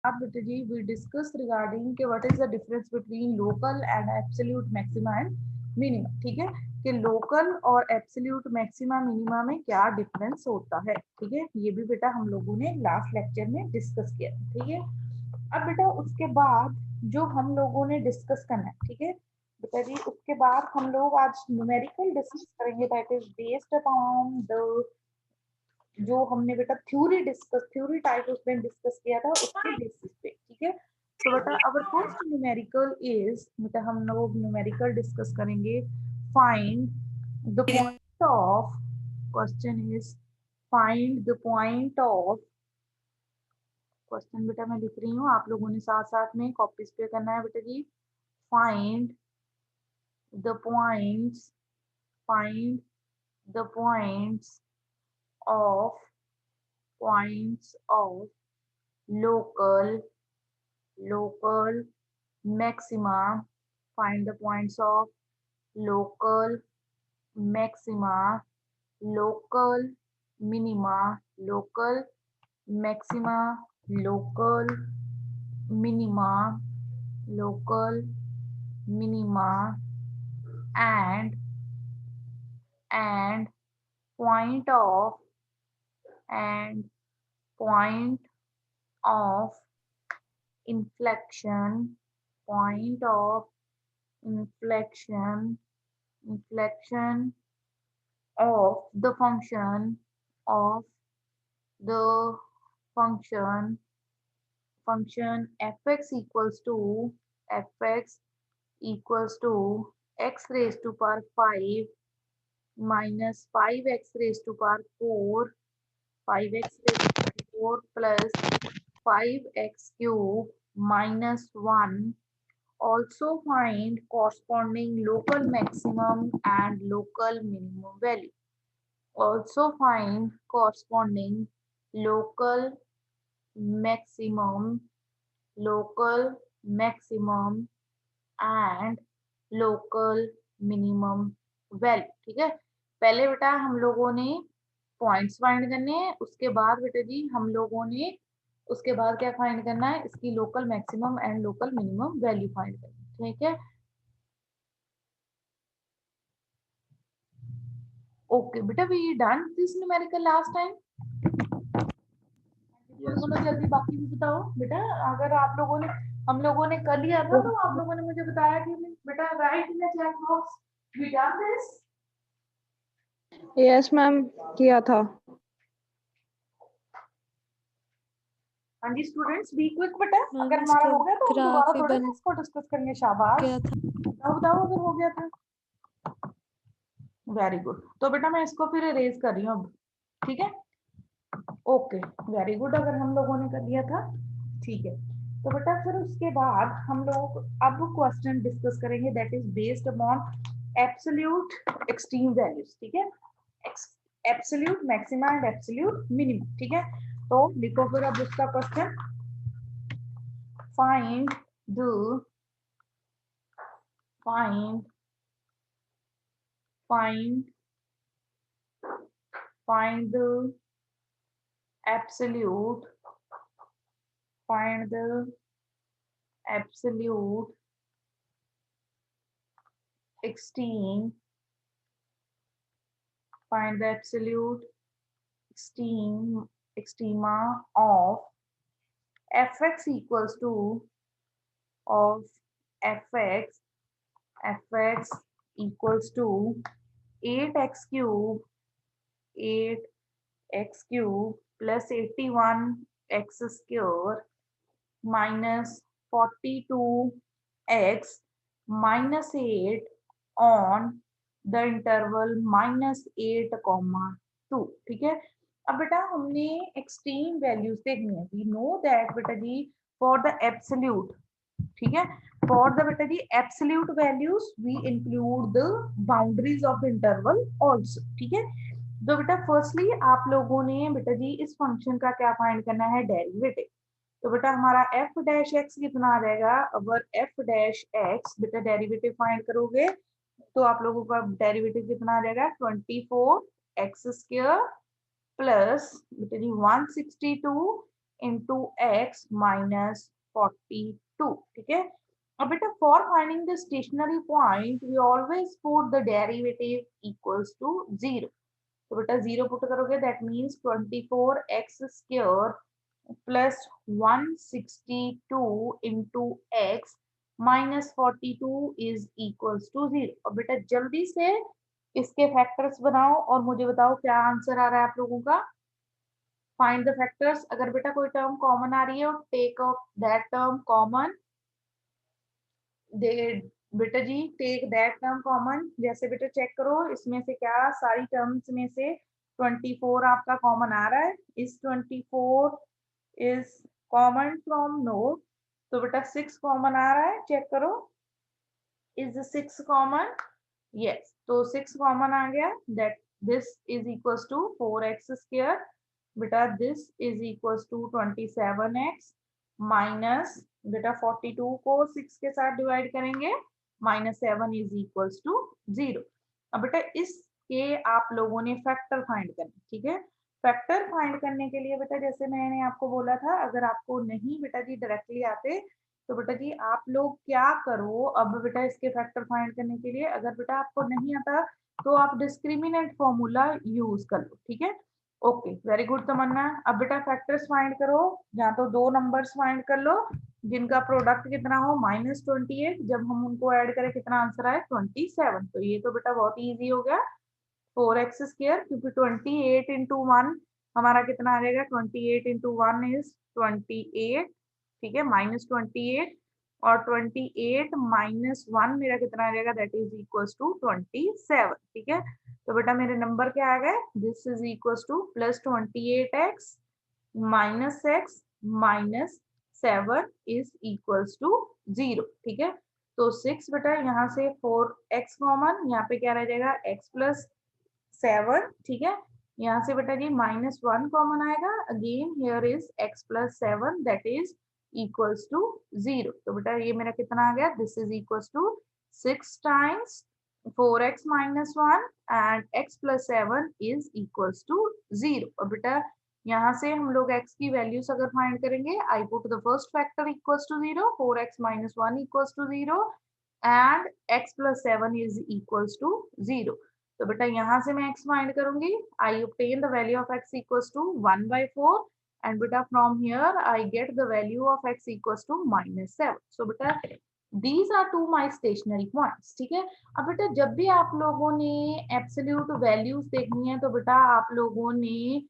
अब बेटा जी we discuss regarding के what is the difference between local and absolute maxima and minima. ठीक है, कि लोकल और एब्सोल्यूट मैक्सिमा मिनिमा में क्या डिफरेंस होता है। ठीक है, ये भी बेटा हम लोगों ने लास्ट लेक्चर में डिस्कस किया था। ठीक है, अब बेटा उसके बाद जो हम लोगों ने डिस्कस करना है, ठीक है बेटा जी, उसके बाद हम लोग आज न्यूमेरिकल डिस्कस करेंगे that is based upon the जो हमने बेटा थ्योरी टाइप उस दिन डिस्कस किया था उसके बेसिस पे। ठीक है, तो बेटा अवर फर्स्ट न्यूमेरिकल इज, बेटा हम लोग न्यूमेरिकल डिस्कस करेंगे find the point of, question is find the point of, question बेटा मैं लिख रही हूँ, आप लोगों ने साथ साथ में कॉपीज पे करना है बेटा जी। Find the points, find the of points of local maxima, find the points of local maxima, local minima, local maxima, local minima, local minima, and point of, and point of inflection, point of inflection, inflection of the function, of the function fx equals to, fx equals to x raised to power 5 minus 5x raised to power 4, 5x raised to power 4 plus 5x cube minus 1. Also find corresponding local maximum and local minimum value. Also find corresponding local maximum, local maximum and local minimum value. ठीक है, पहले बेटा हम लोगों ने points find करने हैं, उसके बाद बेटा जी हम लोगों ने उसके बाद क्या फाइंड करना है, इसकी local maximum and local minimum value find करनी है। ठीक है, ओके बेटा we done this numerical last time. बोलो जल्दी बाकी भी बताओ बेटा, अगर आप लोगों ने, हम लोगों ने कर लिया था तो आप लोगों ने मुझे बताया कि बेटा write in the chat box we done this. Yes ma'am, किया था। हाँ जी स्टूडेंट्स बी क्विक बेटा, मैम अगर हमारा इसका हो गया तो हम ग्राफ दोबारा भी थोड़ा बन सा इसको डिस्कस करेंगे। शाबाश, गया था। बताओ बताओ अगर हो गया था। वेरी गुड, तो बेटा मैं इसको फिर इरेज कर रही हूँ अब। ठीक है, ओके वेरी गुड, अगर हम लोगों ने कर लिया था। ठीक है, तो बेटा फिर उसके बाद हम लोग अब क्वेश्चन डिस्कस करेंगे that is based upon absolute extreme values. ठीक है, absolute maxima and absolute minimum. ठीक है, तो लिखो फिर अब उसका question, find the find find find the absolute, find the absolute extreme, find the absolute extrema of fx equals to, of fx equals to 8x cube, 8x cube plus 81x square minus 42x minus 8 on the interval -8, 2। ठीक है, अब बेटा हमने extreme values देखनी है। We know that बेटा जी for the absolute, ठीक है, फॉर द बेटा जी absolute values we include the boundaries of interval also. ठीक है, तो बेटा फर्स्टली आप लोगों ने बेटा जी इस फंक्शन का क्या फाइंड करना है, डेरिवेटिव। तो बेटा हमारा f डैश x कितना आ जाएगा, अगर f डैश x बेटा डेरिवेटिव फाइंड करोगे तो आप लोगों का डेरिवेटिव कितना आ जाएगा, 24x स्क्वायर प्लस बेटा जी 162 इंटू एक्स माइनस 42, ठीक है। अब बेटा for finding the stationary point we always put the derivative equals to 0। तो बेटा 0 पुट करोगे that means 24x square plus 162 into x minus 42 is equals to 0। अब बेटा जल्दी से इसके फैक्टर्स बनाओ और मुझे बताओ क्या आंसर आ रहा है आप लोगों का। Find the factors. अगर बेटा कोई टर्म कॉमन आ रही है take off that term common. दे बेटा जी टेक दैट टर्म कॉमन। जैसे बेटा चेक करो इसमें से क्या सारी टर्म्स में से 24 आपका कॉमन आ रहा है। इस 24 इज कॉमन फ्रॉम नो। तो बेटा 6 कॉमन आ रहा है, चेक करो। Is 6 common? यस, तो 6 कॉमन आ गया। That this is equals to 4x square. बेटा this is equals to 27x minus बेटा 42 को 6 के साथ डिवाइड करेंगे माइनस 7 इज इक्वल्स टू 0। अब बेटा इसके आप लोगों ने फैक्टर फाइंड करना, ठीक है। फैक्टर फाइंड करने के लिए बेटा जैसे मैंने आपको बोला था, अगर आपको नहीं बेटा जी डायरेक्टली आते तो बेटा जी आप लोग क्या करो। अब बेटा इसके फैक्टर फाइंड करने के लिए अगर बेटा आपको नहीं आता तो आप डिस्क्रिमिनेंट फॉर्मूला यूज कर लो, ठीक है। ओके वेरी गुड तमन्ना। अब बेटा फैक्टर्स फाइंड करो, या तो दो नंबर्स फाइंड कर लो जिनका प्रोडक्ट कितना हो -28। जब हम उनको ऐड करें कितना आंसर आए 27। तो ये तो बेटा बहुत इजी हो गया 4x स्क्वायर, क्योंकि 28 इंटू 1 हमारा कितना आ जाएगा 28 इंटू 1 इज 28, ठीक है, -28। और 28 माइनस 1 मेरा कितना आ जाएगा दैट इज इक्वल्स टू 27, ठीक है। तो बेटा मेरे नंबर क्या आ गए, this is equals to plus 28x minus x minus 7 is equals to 0, ठीक है। तो 6 बेटा यहाँ से 4x कॉमन, यहाँ पे क्या रह जाएगा x प्लस 7, ठीक है। यहाँ से बेटा जी -1 कॉमन आएगा, again here is x plus 7 that is equals to 0। तो बेटा ये मेरा कितना आ गया, this is equals to 6 times 4x minus 1 and x plus 7 is equals to 0। और बेटा यहाँ से हम लोग x की वैल्यूज अगर फाइंड करेंगे, I put the first factor equals to 0, 4x minus 1 equals to 0 and x plus 7 is equals to 0। तो बेटा यहाँ से मैं x फाइंड करूंगी, I obtain the value of x equals to 1/4 and बेटा from here I get the value of x equals to -7। So बेटा these are two my stationary points, ठीक है। अब बेटा जब भी आप लोगों ने एब्सोल्यूट वैल्यूज देखनी है तो बेटा आप लोगों ने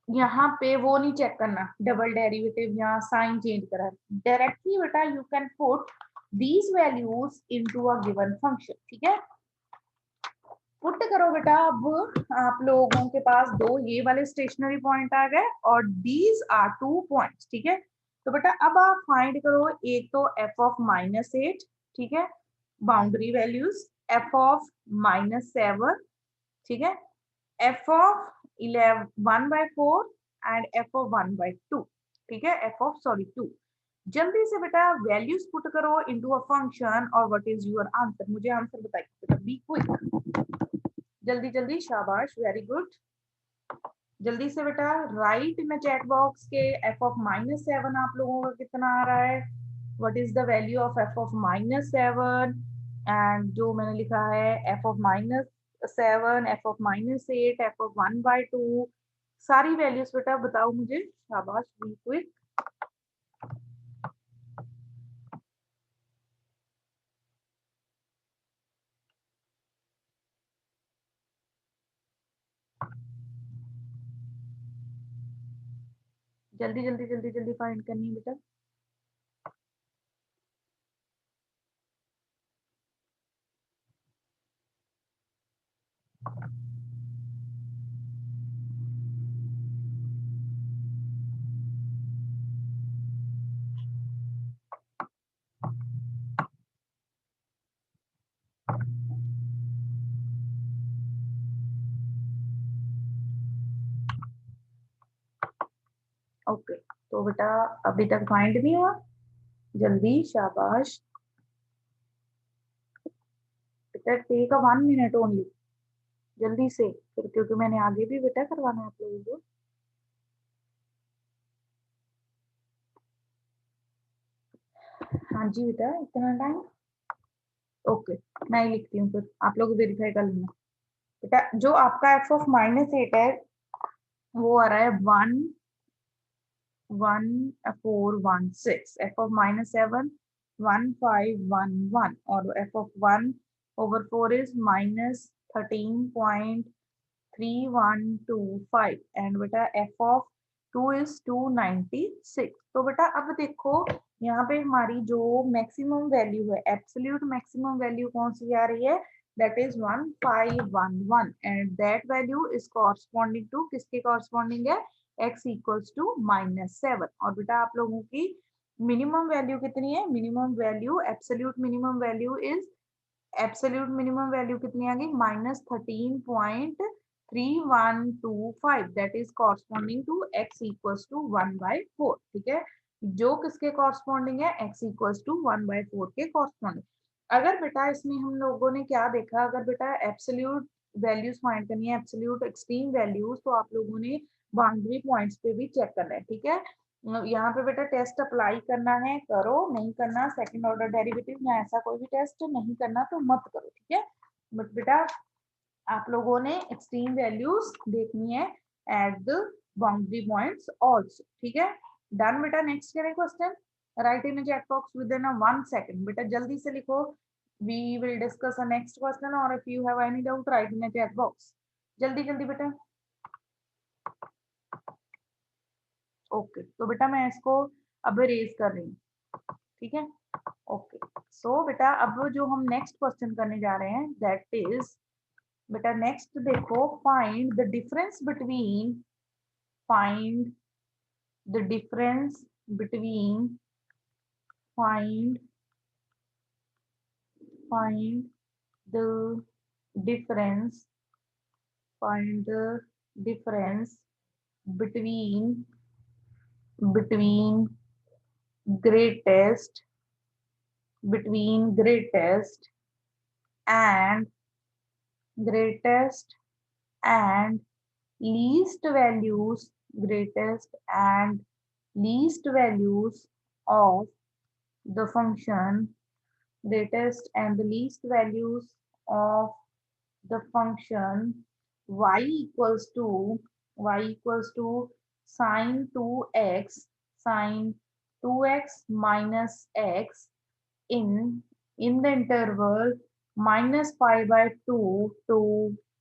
यहाँ पे वो नहीं चेक करना डबल डेरिवेटिव या साइन चेंज करा, डायरेक्टली बेटा you can put these values into a given function, ठीक है। पुट करो बेटा, अब आप लोगों के पास दो ये वाले स्टेशनरी पॉइंट आ गए और दीज आर 2 पॉइंट्स, ठीक है। तो बेटा अब आप फाइंड करो, एक तो f ऑफ -8, ठीक है, बाउंड्री वैल्यूज f ऑफ -7, ठीक है, f of 1/4 and f of 1/2, ठीक है, f ऑफ सॉरी 2। जल्दी से बेटा वैल्यूज पुट करो इनटू अ फंक्शन और व्हाट इज योर आंसर, मुझे आंसर बताइए बेटा, बी क्विक, जल्दी जल्दी, शाबाश, वेरी गुड। जल्दी से बेटा राइट इन चैट बॉक्स के f ऑफ -7 आप लोगों का कितना आ रहा है, what is the value of f of -7 and जो मैंने लिखा है f of -7, f of -8, f of 1/2, सारी वैल्यूज बेटा बताओ मुझे, शाबाश, बी क्विक। जल्दी जल्दी जल्दी जल्दी फाइंड करनी है बेटा। ओके तो बेटा अभी तक फाइंड नहीं हुआ, जल्दी, शाबाश बेटा, टेक अ 1 मिनट ओनली, जल्दी से फिर, क्योंकि मैंने आगे भी बेटा करवाना है आप लोगों को। हाँ जी बेटा, इतना टाइम, ओके मैं ही लिखती हूँ, फिर आप लोग वेरीफाई कर लेना। बेटा जो आपका एफ ऑफ -8 है वो आ रहा है 11416, एफ ऑफ -7 1511, और एफ ऑफ 1/4 इज -13.3125, एंड बेटा एफ ऑफ 2 इज 296। तो बेटा अब देखो यहाँ पे हमारी जो मैक्सिमम वैल्यू है, एब्सोल्यूट मैक्सिमम वैल्यू कौन सी आ रही है, that is 1511, and that value is corresponding to, किसके कॉरस्पॉन्डिंग है, x इक्वल्स टू -7। और बेटा आप लोगों की मिनिमम वैल्यू कितनी है, minimum value, absolute minimum value is, absolute minimum value कितनी आ गई, -13.3125, that is corresponding to x equals to 1/4, ठीक है, जो किसके कॉरस्पॉन्डिंग है, x इक्वल्स टू 1/4 के कॉरस्पॉन्डिंग। अगर बेटा इसमें हम लोगों ने क्या देखा, अगर बेटा एब्सोल्यूट वैल्यूज फाइंड करनी है, एब्सोल्यूट एक्सट्रीम वैल्यूज, तो आप लोगों ने बाउंड्री पॉइंट्स पे भी चेक करना है, ठीक है। यहाँ पे बेटा टेस्ट अप्लाई करना है करो, नहीं करना सेकंड ऑर्डर डेरिवेटिव या ऐसा कोई भी टेस्ट नहीं करना तो मत करो, ठीक है। बट बेटा आप लोगों ने एक्सट्रीम वैल्यूज देखनी है at the boundary points also, ठीक है। डन बेटा, नेक्स्ट करें question, write in chat box within 1 second, बेटा जल्दी से लिखो, we will discuss a next question, और if you have any doubt write in chat box, जल्दी जल्दी बेटा। ओके तो बेटा मैं इसको अब रेज कर रही हूँ, ठीक है। ओके सो बेटा अब जो हम नेक्स्ट क्वेश्चन करने जा रहे हैं दैट इज, बेटा नेक्स्ट देखो, find the difference between, find the difference between, find find the difference, find the difference between, between greatest, between and greatest and least values, greatest and least values of the function, greatest and the least values of the function y equals to, y equals to sine 2x, sine 2x minus x in the interval -π/2 to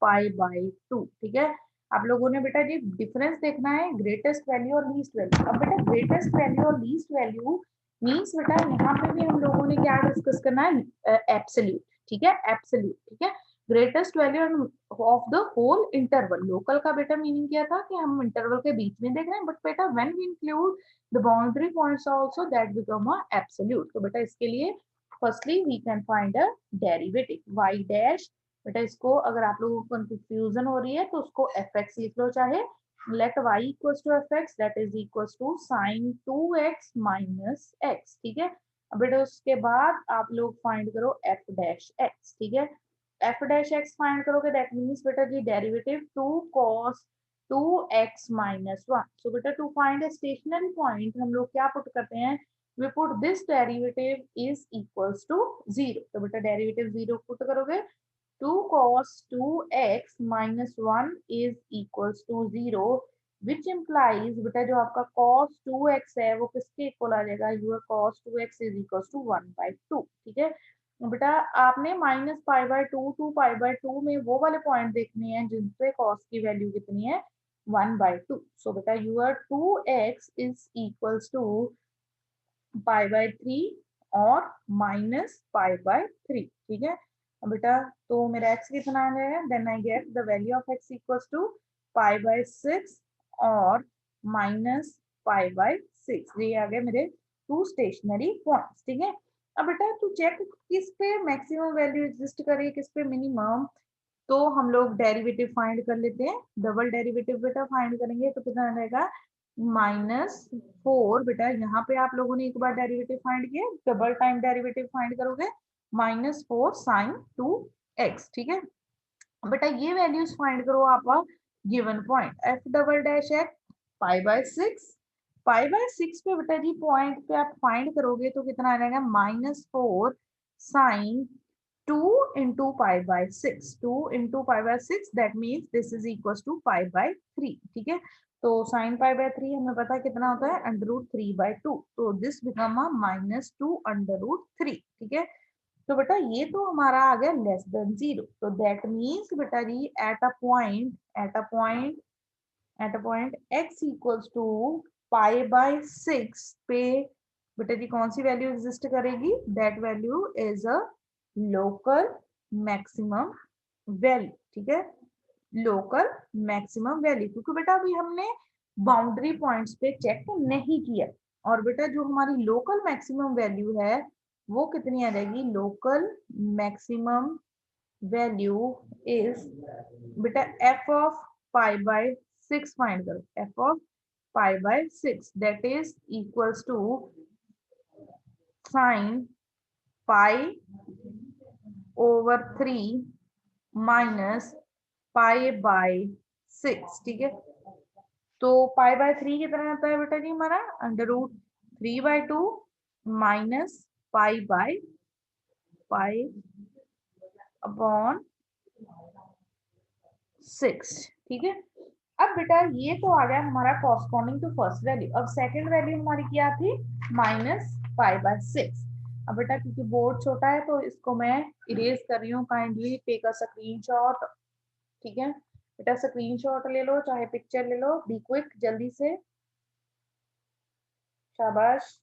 π/2, ठीक है। आप लोगों ने बेटा ये difference देखना है, greatest value और लीस्ट वैल्यू। अब बेटा ग्रेटेस्ट वैल्यू और लीस्ट वैल्यू मींस बेटा यहाँ पे भी हम लोगों ने क्या डिस्कस करना है, एब्सोल्यूट, ठीक है, एब्सोल्यूट, ठीक है। Greatest value of the whole interval, local का बेटा मीनिंग क्या था कि हम इंटरवल के बीच में देख रहे हैं, बट बेटा when we include the boundary points also that become a absolute. तो बेटा इसके लिए firstly we can find a derivative y dash, बेटा इसको अगर आप लोगों को कंफ्यूजन हो रही है तो उसको fx लिख लो, चाहे let y equals to fx that is equals to sin 2x minus x, ठीक है। अब बेटा उसके बाद आप लोग फाइंड करो f डैश x, ठीक है। f डैश x फाइंड करोगे दैट मींस बेटा जी derivative 2 cos 2x minus 1। So बेटा to find a stationary point हम लोग क्या पुट करते हैं, we put this derivative is equals to 0। तो बेटा डेरिवेटिव 0 पुट करोगे, 2 cos 2x minus 1 is equals to 0, which implies बेटा जो आपका cos 2x है वो किसके इक्वल आ जाएगा, your cos 2x is equals to 1/2, ठीक है। बेटा आपने -π/2 to π/2 में वो वाले पॉइंट देखने हैं जिनपे cos की वैल्यू कितनी है, 1/2। सो बेटा your 2x is equals to π/3 और -π/3, ठीक है। अब बेटा तो मेरा x कितना आ जाएगा, then I get the value of x equals to π/6 और -π/6, ये आ गए मेरे टू स्टेशनरी पॉइंट्स, ठीक है। अब बेटा तू चेक किस पे मैक्सिमम वैल्यू एग्जिस्ट करे, किस पे मिनिमम, तो हम लोग डेरिवेटिव फाइंड कर लेते हैं। डबल डेरिवेटिव बेटा फाइंड करेंगे तो कितना आ जाएगा, -4, बेटा यहाँ पे आप लोगों ने एक बार डेरिवेटिव फाइंड किया, डबल टाइम डेरिवेटिव फाइंड करोगे -4 sin 2x, ठीक है। बेटा ये वैल्यूज फाइंड करो आप given point f double dash x π/6 पाई/6 पे बेटा जी पॉइंट पे आप फाइंड करोगे तो कितना आ जाएगा -4 साइन 2 इंटू पाई/6, 2 इंटू पाई/6 that means this is equal to पाई/3। ठीक है, तो साइन पाई/3 हमें पता है कितना होता है √3/2, तो दिस बिकम अ -2 √3। ठीक है, तो बेटा ये तो हमारा आ गया लेस देन 0, तो दैट मीन्स बेटा जी at a point x equals to पाई/6 पे बेटा जी कौन सी वैल्यू एग्जिस्ट करेगी, that value is a local maximum value. ठीक है, लोकल मैक्सिमम वैल्यू, क्योंकि बेटा अभी हमने बाउंड्री पॉइंट्स पे चेक नहीं किया। और बेटा जो हमारी लोकल मैक्सिमम वैल्यू है वो कितनी आ जाएगी, लोकल मैक्सिमम वैल्यू इज बेटा f(π/6) फाइंड करो, f(π/6) that is equals to sine π/3 minus π/6। ठीक है, तो π/3 कितना आता है बेटा जी हमारा √3/2 माइनस π/6। ठीक है, अब बेटा ये तो आ गया हमारा कॉरस्पॉन्डिंग टू फर्स्ट वैल्यू। अब सेकंड वैल्यू हमारी क्या थी, -π/6। अब बेटा क्योंकि बोर्ड छोटा है तो इसको मैं इरेज कर रही हूँ, काइंडली टेक अ स्क्रीनशॉट। ठीक है बेटा, स्क्रीनशॉट ले लो चाहे पिक्चर ले लो, बी क्विक जल्दी से, शाबाश।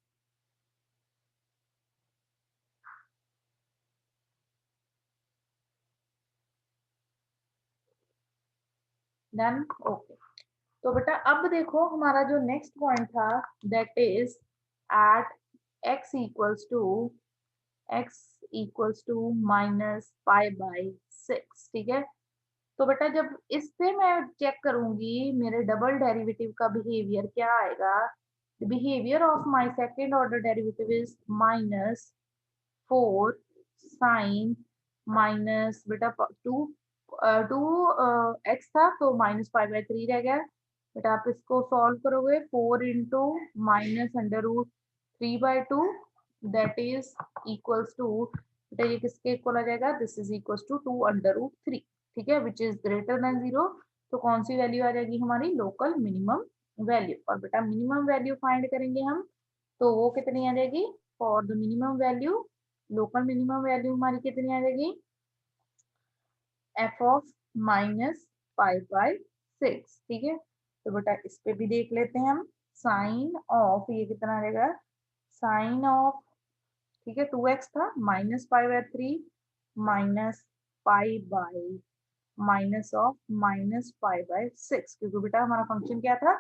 Done, okay. तो बेटा अब देखो हमारा जो नेक्स्ट पॉइंट था that is at x equals to -π/6। ठीक है, तो बेटा जब इससे मैं चेक करूंगी मेरे डबल डेरिवेटिव का बिहेवियर क्या आएगा, the behaviour of my second order derivative is -4 sine minus बेटा 2x था तो -π/3 रह गया। बेटा आप इसको सॉल्व करोगे 4 into -√3/2 that is equals to, बेटा ये किसके इक्वल आ जाएगा, दिस इज इक्वल्स टू 2√3। ठीक है, विच इज ग्रेटर देन 0, तो कौन सी वैल्यू आ जाएगी हमारी, लोकल मिनिमम वैल्यू। और बेटा मिनिमम वैल्यू फाइंड करेंगे हम, तो वो कितनी आ जाएगी, for the minimum value, local minimum value हमारी कितनी आ जाएगी, f(-π/6)। ठीक है, तो बेटा इस पे भी देख लेते हैं हम, साइन ऑफ ये कितना आ जाएगा, साइन ऑफ, ठीक है 2x था, -π/3 minus pi by minus of -π/6, क्योंकि बेटा हमारा फंक्शन क्या था,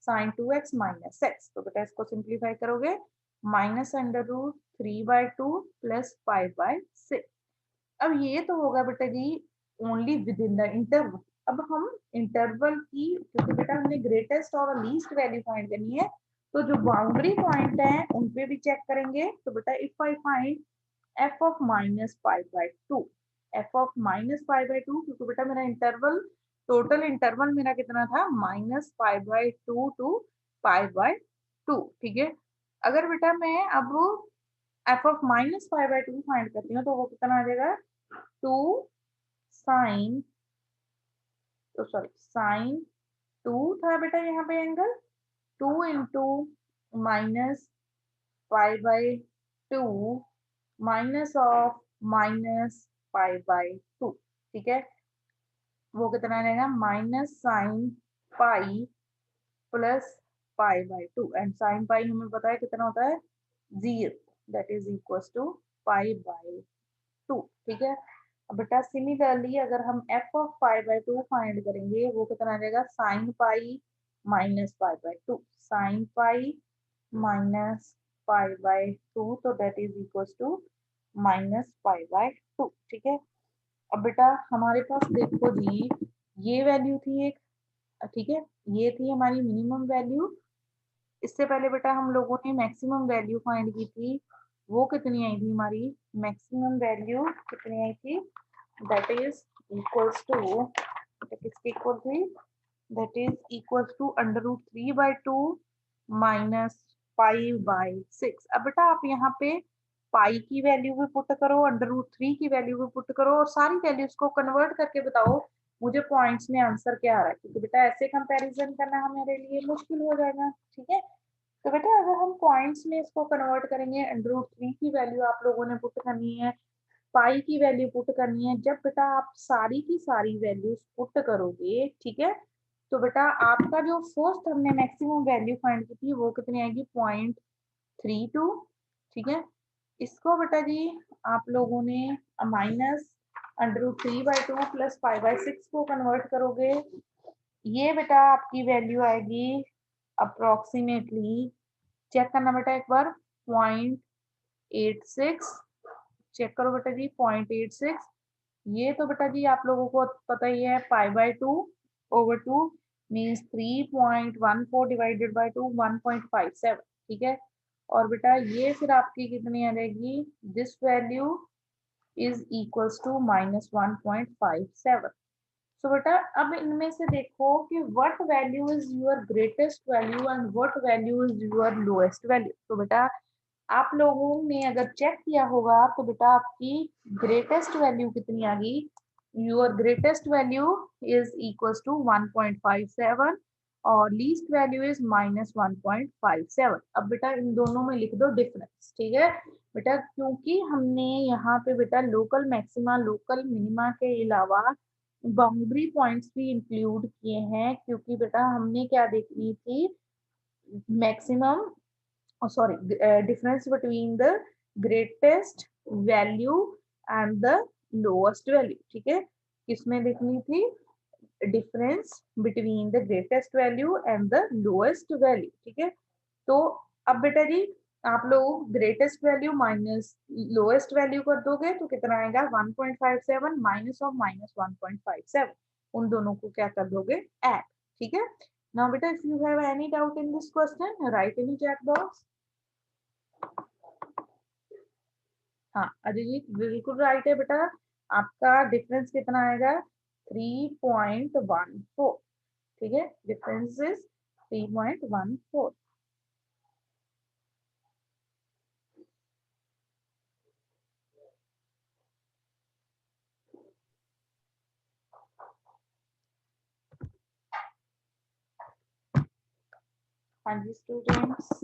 साइन 2x माइनस एक्स। तो बेटा इसको सिंप्लीफाई करोगे -√3/2 प्लस π/6। अब ये तो होगा बेटा जी only within the interval. अब हम इंटरवल की, क्योंकि बेटा हमने ग्रेटेस्ट और लीस्ट वैल्यू फाइंड करनी है, तो जो बाउंड्री पॉइंट है उन पे भी चेक करेंगे। तो बेटा if I find f(-π/2), f(-π/2), क्योंकि बेटा मेरा इंटरवल, टोटल इंटरवल मेरा कितना था, -π/2 टू π/2। ठीक है, अगर बेटा मैं अब f(-π/2) फाइंड करती हूँ तो वो कितना आ जाएगा, 2 साइन, तो सॉरी साइन 2 था बेटा यहाँ पे एंगल, 2 इंटू -π/2 माइनस ऑफ -π/2। ठीक है, वो कितना रहेगा, minus sine pi plus π/2, and sine pi हमें पता है कितना होता है, 0, दैट इज इक्वल टू π/2। ठीक है, अब बेटा सिमिलरली अगर हम f(π/2) फाइंड करेंगे वो कितना आ जाएगा, sine pi minus π/2, sine pi minus π/2, तो दैट इज इक्वल टू -π/2। ठीक है, अब बेटा हमारे पास देखो जी ये वैल्यू थी एक, ठीक है ये थी हमारी मिनिमम वैल्यू। इससे पहले बेटा हम लोगों ने मैक्सिमम वैल्यू फाइंड की थी, वो कितनी आई थी हमारी, मैक्सिमम वैल्यू कितनी आई थी, दैट इज इक्वल्स टू, किसके इक्वल थी, दैट इज इक्वल्स टू √3/2 -5/6। अब बेटा आप यहाँ पे पाई की वैल्यू भी पुट करो, √3 की वैल्यू भी पुट करो और सारी वैल्यूज को कन्वर्ट करके बताओ मुझे पॉइंट्स में आंसर क्या आ रहा है, क्योंकि बेटा ऐसे कंपैरिजन करना हमारे लिए मुश्किल हो जाएगा। ठीक है, तो बेटा अगर हम पॉइंट्स में इसको कन्वर्ट करेंगे, √3 की वैल्यू आप लोगों ने पुट करनी है, पाई की वैल्यू पुट करनी है। जब बेटा आप सारी की सारी वैल्यूज पुट करोगे, ठीक है, तो बेटा आपका जो फर्स्ट हमने मैक्सिमम वैल्यू फाइंड की थी वो कितनी आएगी, 0.32। ठीक है, इसको बेटा जी आप लोगों ने -√3/2 + 5/6 को कन्वर्ट करोगे, ये बेटा आपकी वैल्यू आएगी अप्रोक्सीमेटली, चेक करना बेटा एक बार, 0.86। चेक करो बेटा जी, 0.86। ये तो बेटा जी आप लोगों को पता ही है, π/2/2 मीन्स 3.14 डिवाइडेड बाई 2, 1.57। ठीक है, और बेटा ये फिर आपकी कितनी आ जाएगी, this value is equals to -1.57। So बेटा अब इनमें से देखो कि what value is your greatest value and what value is your lowest value. तो बेटा आप लोगों ने अगर चेक किया होगा तो बेटा आपकी ग्रेटेस्ट वैल्यू कितनी आ गई, your greatest value is equals to 1.57 और लीस्ट वैल्यू इज -1.57। अब बेटा इन दोनों में लिख दो डिफरेंस। ठीक है बेटा, क्योंकि हमने यहाँ पे बेटा लोकल मैक्सिमा लोकल मिनिमा के अलावा बाउंड्री पॉइंट्स भी इंक्लूड किए हैं, क्योंकि बेटा हमने क्या देखनी थी, maximum, sorry, difference between the greatest value and the lowest value। ठीक है, किसमें देखनी थी, difference between the greatest value and the lowest value. ठीक है, तो अब बेटा जी आप लोग greatest value minus lowest value कर दोगे तो कितना आएगा, 1.57 माइनस ऑफ -1.57, उन दोनों को क्या कर दोगे, ऐड। ठीक है, नाउ बेटा if you have any doubt in this question write in chat box. हाँ अजय जी बिल्कुल राइट है बेटा, आपका डिफरेंस कितना आएगा, 3.14। ठीक है, डिफरेंस इज 3.14। हाँ जी स्टूडेंट्स,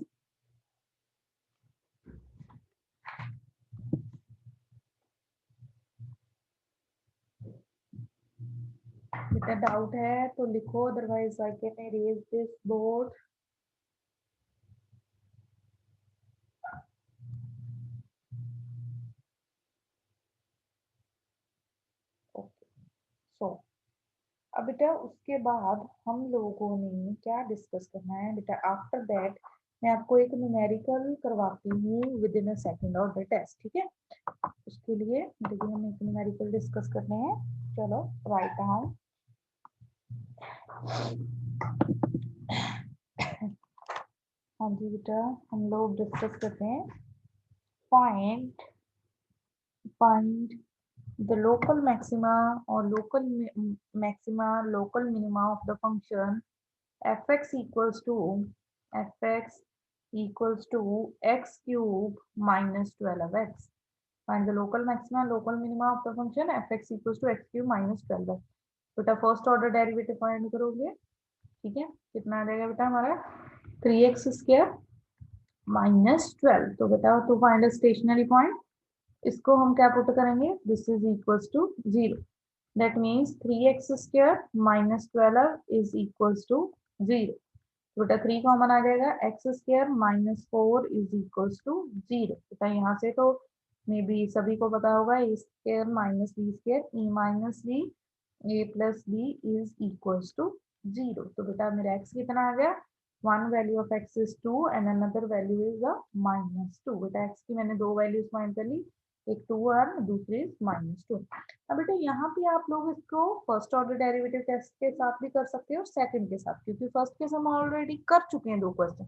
बेटा डाउट है तो लिखो, otherwise I can erase this board. Okay, so अब बेटा उसके बाद हम लोगों ने क्या डिस्कस करना है बेटा, आफ्टर दैट मैं आपको एक न्यूमेरिकल करवाती हूँ with in a second order test. ठीक है, उसके लिए देखिए हम एक न्यूमेरिकल डिस्कस करने हैं। चलो राइट डाउन, हाँ जी बेटा हम लोग डिस्कस करते हैं, find find the local maxima or local maxima local minima of the function fx equals to x cube minus 12x। find the local maxima local minima of the function fx equals to x cube minus 12x। बेटा first order derivative find करोगे, ठीक है, कितना आ जाएगा बेटा हमारा, 3x² -12। तो बेटा to find a stationary point, इसको हम क्या पुट करेंगे, this is equals to 0। That means 3x² -12 is equals to 0। बेटा 3 कॉमन आ जाएगा, x² -4 इज इक्वल्स टू 0। बेटा यहाँ से तो मे बी सभी को पता होगा, a² -b² e minus B a plus B is equals to 0। तो बेटा मेरा x कितना आ गया, one value of x is 2 and another value is -2। बेटा x की मैंने दो वैल्यूज फाइंड कर ली, एक 2 और दूसरी -2। अब बेटा यहाँ पे आप लोग इसको फर्स्ट ऑर्डर डेरिवेटिव टेस्ट के साथ भी कर सकते हो और सेकंड के साथ, क्योंकि फर्स्ट के हम ऑलरेडी कर चुके हैं दो क्वेश्चन।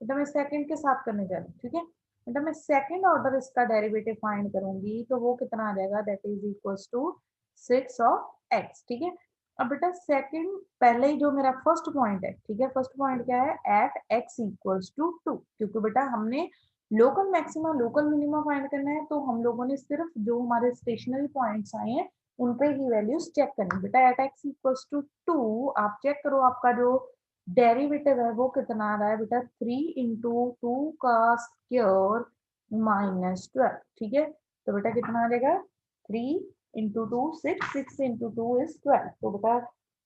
बेटा मैं सेकंड के साथ करने जा रही हूँ। ठीक है बेटा, मैं सेकंड ऑर्डर इसका डेरिवेटिव फाइंड करूंगी तो वो कितना आ जाएगा, that is equals to 6 of x। ठीक है, अब बेटा सेकंड, पहले ही जो मेरा फर्स्ट पॉइंट है, ठीक है, फर्स्ट पॉइंट क्या है, एट x इक्वल्स टू 2, क्योंकि बेटा हमने local maxima local minima find करना है, तो हम लोगों ने सिर्फ जो हमारे स्टेशनरी पॉइंट्स आए हैं उन पे ही वैल्यूज चेक करनी। बेटा एट x इक्वल्स टू 2 आप चेक करो, आपका जो डेरिवेटिव है वो कितना आ रहा है बेटा, 3 इंटू 2 का स्क्वायर माइनस 12, ठीक है। तो बेटा कितना आ जाएगा, 3 इंटू 2 6, 6 इंटू 2 इज 12। तो बेटा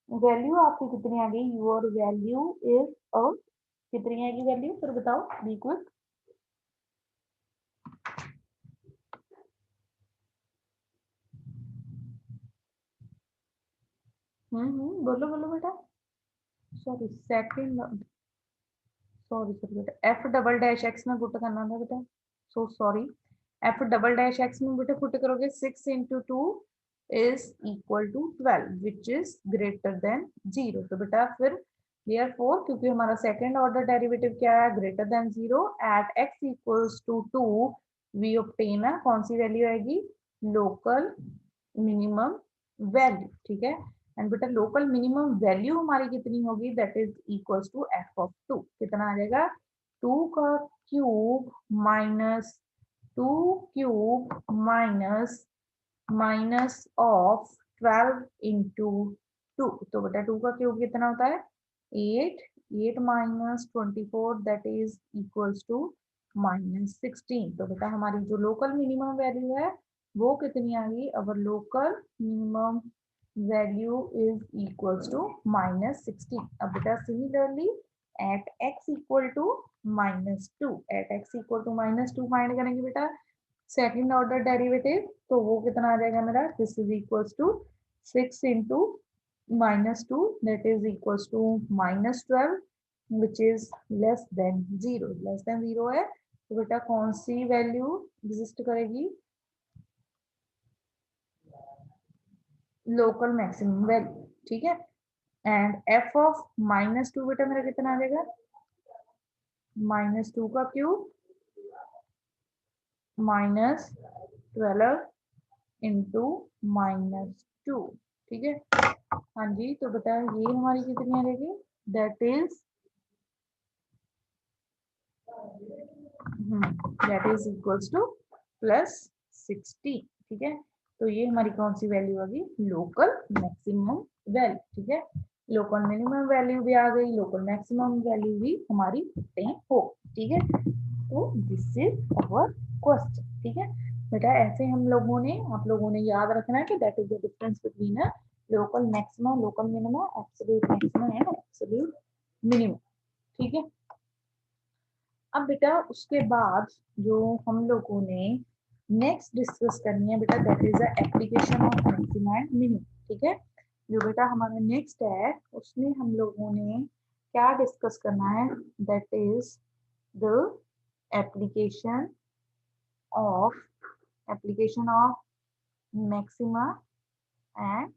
वैल्यू आपकी कितनी आ गई, योर वैल्यू इज कितनी आएगी वैल्यू, फिर बताओ, बी क्विक। बोलो बोलो बेटा। सॉरी सेकंड, सॉरी सॉरी बेटा, एफ डबल डैश एक्स में पुट करना था बेटा, so sorry. F double dash X में बेटा पुट करोगे 6 into 2 is equal to 12 which is greater than 0। तो बेटा फिर देयरफॉर, क्योंकि हमारा सेकंड ऑर्डर डेरिवेटिव क्या है, greater than 0, at X equals to 2 we obtain कौन सी वैल्यू आएगी, लोकल मिनिमम वैल्यू, ठीक है। एंड बेटा लोकल मिनिमम वैल्यू हमारी कितनी होगी, that is equals to F of 2, कितना आ जाएगा, 2 का cube minus 2 cube minus minus of 12 into 2। तो बेटा 2 का क्यूब कितना होता है, 8, 8 minus 24 that is equals to minus 16। तो बेटा हमारी जो लोकल मिनिमम वैल्यू है वो कितनी आ गई, our local minimum value is equals to minus 16। अब बेटा similarly at x equal to -2, at x equal to -2 find करेंगे बेटा सेकंड ऑर्डर डेरिवेटिव, तो वो कितना आ जाएगा मेरा, this is equals to 6 into -2 that is equals to -12 which is less than 0, less than 0 है, तो बेटा कौन सी वैल्यू एग्जिस्ट करेगी, लोकल मैक्सिमम वैल्यू, ठीक है। एंड एफ ऑफ -2 बेटा मेरा कितना आ जाएगा, -2 का क्यूब -12 इंटू -2, ठीक है। हाँ जी, तो बता ये हमारी कितनी आ जाएगी, दैट इज इक्वल्स टू +16, ठीक है। तो ये हमारी कौन सी वैल्यू आ गई, लोकल मैक्सिमम वैल्यू, ठीक है। लोकल मिनिमम वैल्यू भी आ गई, लोकल मैक्सिमम वैल्यू भी हमारी हो, ठीक है। तो दिस इज अवर क्वेश्चन, ठीक है बेटा। ऐसे हम लोगों ने, आप लोगों ने याद रखना है कि that is the difference between a local maxima, local minima, absolute maxima and absolute minimum, ठीक है। अब बेटा उसके बाद जो हम लोगों ने नेक्स्ट डिस्कस करनी है बेटा, that is the application of maxima and minimum, ठीक है। जो बेटा हमारा नेक्स्ट है उसमें हम लोगों ने क्या डिस्कस करना है, that is the application of maxima and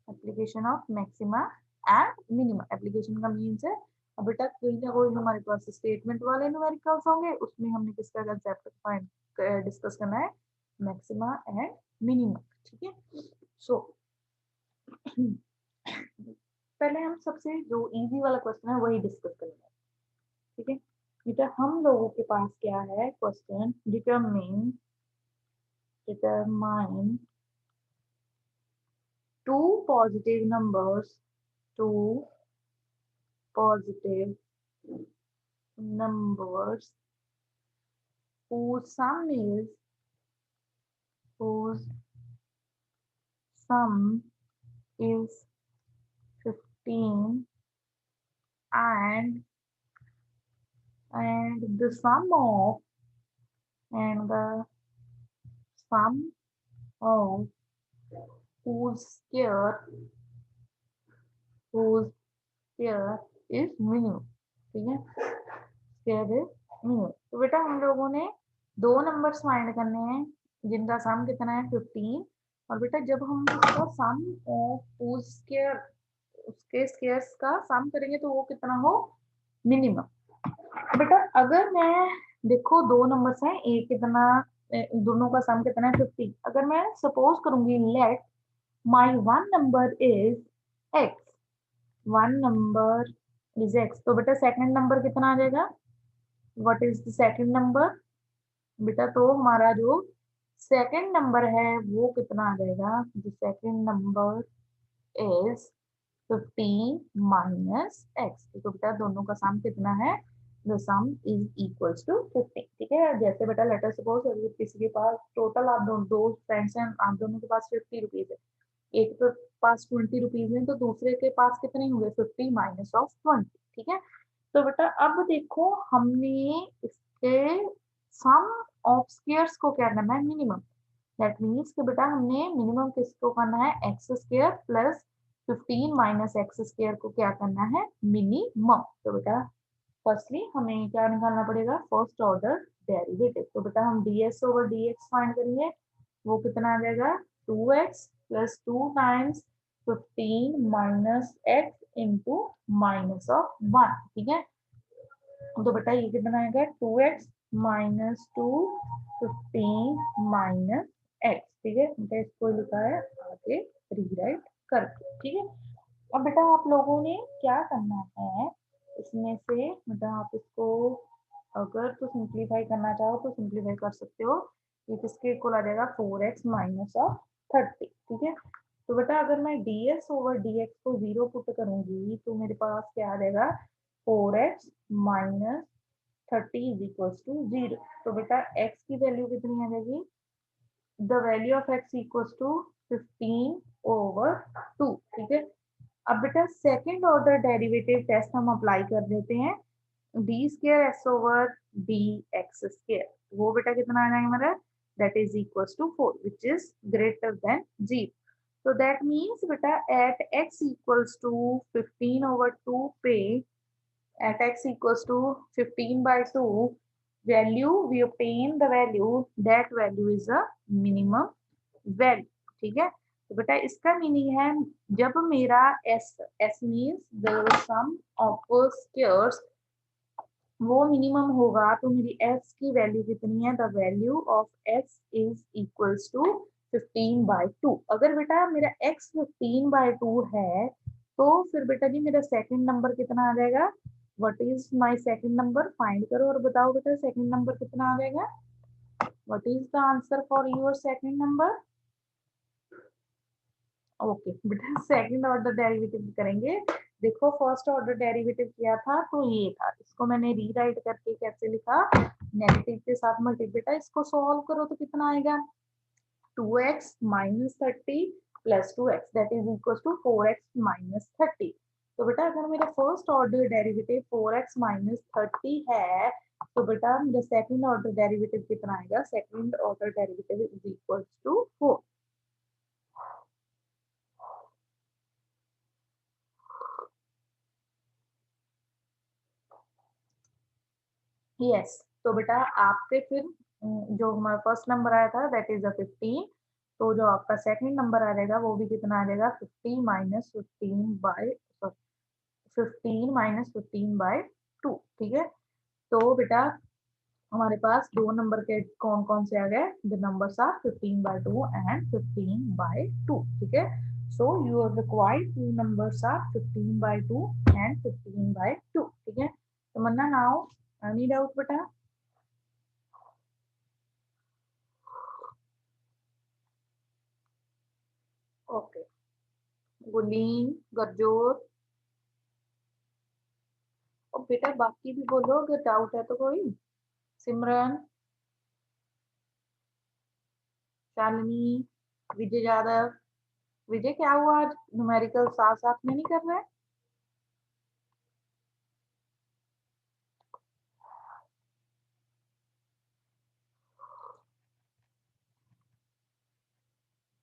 application of maxima and minima। Application का मीन्स है, अब बेटा कोई ना कोई हमारे पास स्टेटमेंट वाले न्यूमेरिकल्स होंगे, उसमें हमने किसका कंसेप्ट फाइंड डिस्कस करना है, मैक्सिमा एंड मिनिमा, ठीक है। सो पहले हम सबसे जो इजी वाला क्वेश्चन है वही डिस्कस करेंगे, ठीक है बेटा। हम लोगों के पास क्या है question, determine two positive numbers whose sum is 15 and the sum of whose square is minimum, ठीक है, स्क्वायर इज मिनिमम। तो बेटा हम लोगों ने दो नंबर्स फाइंड करने हैं जिनका सम कितना है 15, और बेटा जब हम उसका सम ऑफ स्क्वायर, उसके स्क्वायर्स का सम करेंगे तो वो कितना हो, मिनिमम। बेटा अगर मैं, देखो दो नंबर्स हैं, एक कितना, दोनों का सम कितना है 15, अगर मैं सपोज करूंगी let my one number is x, one number is x, तो बेटा सेकंड नंबर कितना आ जाएगा, what is the second number बेटा, तो हमारा जो सेकंड नंबर है वो कितना आ जाएगा, the second number is 15 minus X, तो बेटा दोनों का सम कितना है, the sum is equals to 15, ठीक है। जैसे बेटा लेटर सपोज अगर किसी के पास टोटल आप दो फ्रेंड्स हैं, आप दोनों के पास 50 रुपीज है, एक के पास 20 रुपीज है, तो दूसरे के पास कितने होंगे 50 माइनस ऑफ 20, ठीक है। तो बेटा अब देखो हमने इसके सम ऑफ स्क्वायर्स को क्या करना है, मिनिमम, दैट मीन्स कि बेटा हमने मिनिमम किसको करना है, x square plus 15 minus x square को क्या करना है, मिनिमम। तो बेटा फर्स्टली हमें क्या निकालना पड़ेगा, फर्स्ट ऑर्डर डेरिवेटिव, तो बेटा हम ds ओवर dx फाइंड करेंगे, वो कितना आ जाएगा 2x plus 2 times 15 minus x into minus of 1, ठीक है। तो बेटा ये कितना आएगा 2x माइनस 2 15 माइनस एक्स, ठीक है, बेटा इसको लिखा है आगे रीराइट करके, ठीक है। अब बेटा आप लोगों ने क्या करना है, इसमें से बेटा आप इसको अगर तो सिंप्लीफाई करना चाहो तो सिंप्लीफाई कर सकते हो, ये किसके इक्वल आ जाएगा 4x माइनस ऑफ 30, ठीक है। तो बेटा अगर मैं ds ओवर dx को 0 पुट करूंगी तो मेरे पास क्या आ जाएगा 4x minus 30 is equals to 0, तो बेटा x की वैल्यू कितनी आ जाएगी, the value of x equals to 15 over 2, ठीक है। अब बेटा सेकंड ऑर्डर डेरिवेटिव टेस्ट हम अप्लाई कर देते हैं, D square S over D X square, वो बेटा कितना आ जाएगा हमारा, that is equals to 4 which is greater than 0, so that means beta at x equals to 15 over 2 पे at x equals to 15 by 2 value we obtain the value, that value is a minimum value, ठीक है। तो बेटा इसका meaning है जब मेरा s means the sum of squares वो मिनिमम होगा तो मेरी s की वैल्यू कितनी है, the value of s is equals to 15/2, अगर बेटा मेरा x 15/2 है तो फिर बेटा जी मेरा सेकंड नंबर कितना आ जाएगा, what is my second number, find करो और बताओ बेटा सेकंड नंबर कितना आ जाएगा, what is the answer for your second number. Okay बेटा सेकंड ऑर्डर डेरिवेटिव करेंगे, देखो फर्स्ट ऑर्डर डेरिवेटिव किया था तो ये था, इसको मैंने रीराइट करके कैसे लिखा, नेगेटिव के साथ मल्टीप्लाई, बेटा इसको सॉल्व करो तो कितना आएगा 2x minus 30 plus 2x that is equal to 4x minus 30, तो बेटा अगर मेरा first order derivative 4x minus 30 है तो बेटा मेरा सेकंड ऑर्डर डेरिवेटिव कितना आएगा, second order derivative is equal to 4, yes. तो बेटा आपके फिर जो हमारा फर्स्ट नंबर आया था दैट इज 15, तो जो आपका सेकंड नंबर आ जाएगा वो भी कितना आ जाएगा 50 माइनस 15/2, ठीक है। तो बेटा हमारे पास दो नंबर के कौन कौन से आ गए, द नंबर्स आर 15/2 एंड 15/2, ठीक है। So your required two numbers are 15/2 and 15/2, ठीक है। तो मन्ना नाउ एनी डाउट बेटा, ओके, गुलीन गरजोत, और बेटा बाकी भी बोलो अगर डाउट है तो कोई, सिमरन, शालिनी, विजय यादव, विजय क्या हुआ आज न्यूमेरिकल साथ साथ में नहीं कर रहे,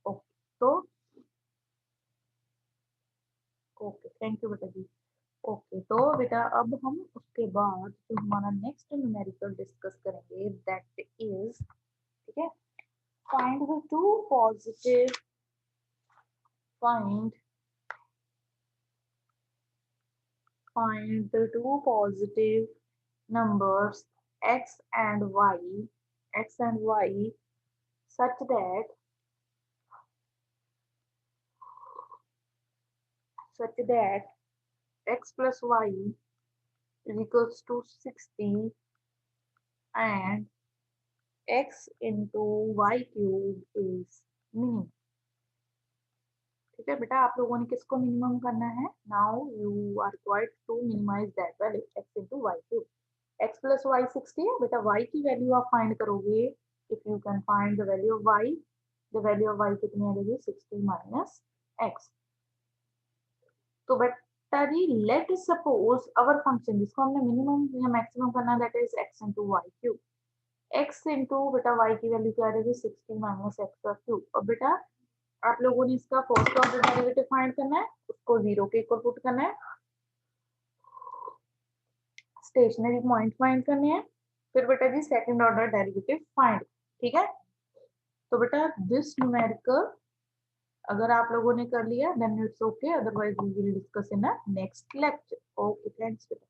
ओके तो ओके थैंक यू बेटा जी, ओके तो बेटा अब हम उसके बाद जो हमारा नेक्स्ट न्यूमेरिकल डिस्कस करेंगे दैट इज, ठीक है, find the two positive, find find the two positive numbers x and y such that such that x plus y is equals to 60 and x into y cube is minimum. ठीक है बेटा, आप लोगों ने किसको minimum करना है? Now you are required to minimize that value x into y cube. x plus y 60 है बेटा, y की वैल्यू आप फाइंड करोगे. If you can find the value of y, the value of y कितनी आ जाएगी? 60 माइनस x. तो बेटा जी लेट सपोज अवर फंक्शन जिसको हमने मिनिमम या मैक्सिमम करना है that is x into y cube. x into बेटा y की वैल्यू क्या आ जाएगी? 60 माइनस x का क्यूब. और बेटा आप लोगों ने इसका फर्स्ट ऑर्डर डेरिवेटिव फाइंड करना है, उसको 0 के इक्वल पुट करना है, स्टेशनरी पॉइंट फाइंड करने हैं, फिर बेटा जी सेकंड ऑर्डर डेरिवेटिव फाइंड. ठीक है, तो बेटा दिस न्यूमेरिकल अगर आप लोगों ने कर लिया then it's okay, otherwise we will discuss in a next lecture. Okay, thanks बेटा.